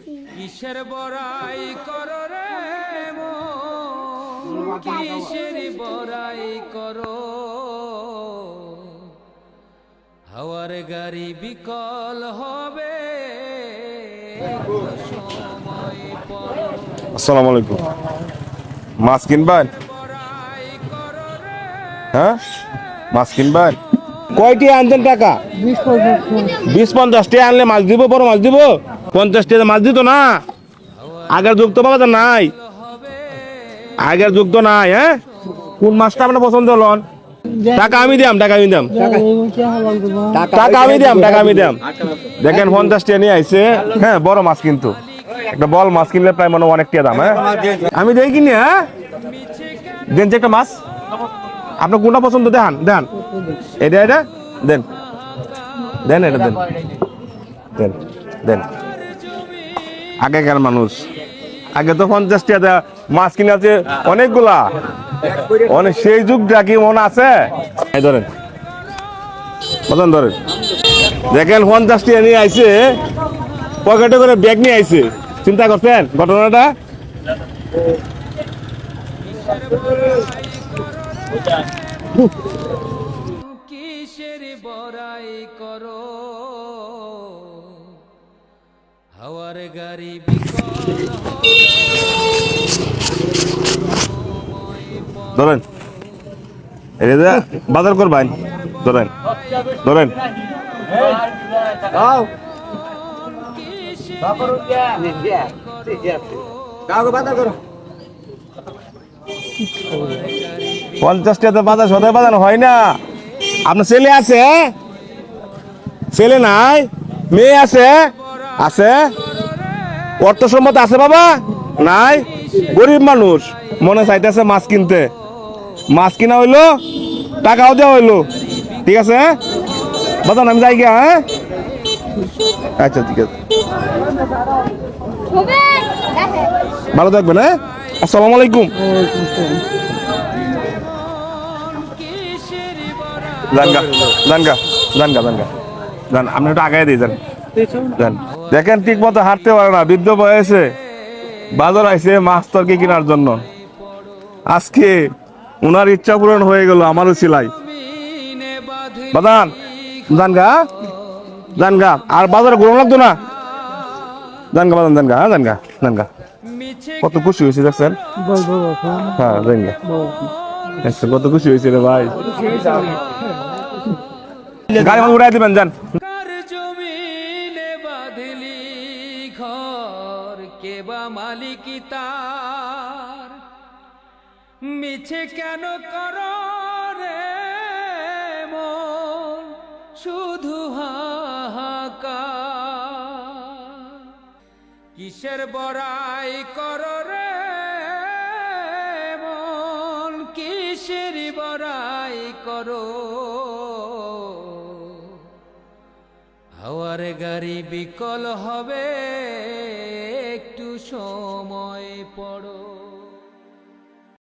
কিসের বড়াই করো রে মন, কিসের বড়াই করো, হাওয়ার গাড়ি বিকল হবে সময় পড়ো। আসসালামু আলাইকুম। মাছ কিনবেন? হ্যাঁ, মাছ কিনবেন? কয়টি আনতেন টাকা? 20-50 টাকা আনলে মাছ দিব, বড় মাছ দিব। 50 টাকা মাছ দিত না, আগের যুগ তো বাবা তো নাই, আগের যুগ তো নাই। হ্যাঁ, কোন মাছটা আপনার পছন্দ হলন? টাকা আমি দিলাম, টাকা আমি দিলাম, টাকা আমি দিলাম, টাকা আমি দিলাম। দেখেন 50 টাকা নিয়ে আইছে। হ্যাঁ, বড় মাছ কিন্তু একটা বল মাছ কিনলে প্রায় মনে অনেক টাকা দাম। হ্যাঁ, আমি দেই কিনি। হ্যাঁ, দেন যে একটা মাছ আপনার কোনটা পছন্দ দেখান, দেখান। এটা এটা দেন, দেন এটা দেন, দেন দেন। আগেকার মানুষ, আগে তো 50 টাকা মাছ কিনে আছে অনেকগুলা, অনেক। সেই যুগটা কি মনে আছে? এই ধরেন, বলেন ধরেন। দেখেন 50 টাকা নিয়ে আইছে, পকেটে করে ব্যাগ নিয়ে আইছে। চিন্তা করছেন ঘটনাটা? কিসের বড়াই করো, হাওয়ার গাড়ি বিকল হবে। ধরেন, এটা বাজার করবেন, ধরেন ধরেন। পঞ্চাশ টাকা বাজার সদাই বাজানো হয় না। আপনার ছেলে আছে? ছেলে নাই, মেয়ে আছে? আছে। অর্থসম্মত আছে বাবা? নাই। গরিব মানুষ, মনে চাইতেছে মাছ কিনতে। মাছ কিনা হইলো, টাকাও দেওয়া হইলো। ঠিক আছে, বাজান আমি যাই গিয়া। হ্যাঁ, আচ্ছা ঠিক আছে, ভালো থাকবেন। হ্যাঁ, আসসালামু আলাইকুম। জানগা জানগা জানগা জানগা জান, আপনি একটু আগে দিয়ে যান। দেখেন ঠিক মতো হাঁটতে পারে না, বৃদ্ধ বয়সে বাজার আইছে মাছ তরকি কেনার জন্য। আজকে উনার ইচ্ছা পূরণ হয়ে গেল, আমারও সিলাই। বাদান জানগা জানগা, আর বাজারে ঘুরো লাগতো না। জানগা বাদান, জানগা। হ্যাঁ, জানগা জানগা। কত খুশি হয়েছে দেখছেন? হ্যাঁ, জানগা কত খুশি হয়েছে রে ভাই। গাড়ি উড়াই দিবেন, যান। কার জমিনে বাঁধলি ঘর, কে বা মালিকি তার, মিছে কেন করো রে মন, শুধু হাহাকার। কিসের বড়াই করো রে মন, কিসের বড়াই করো, হাওয়ার গাড়ি বিকল হবে একটু সময় পড়ো।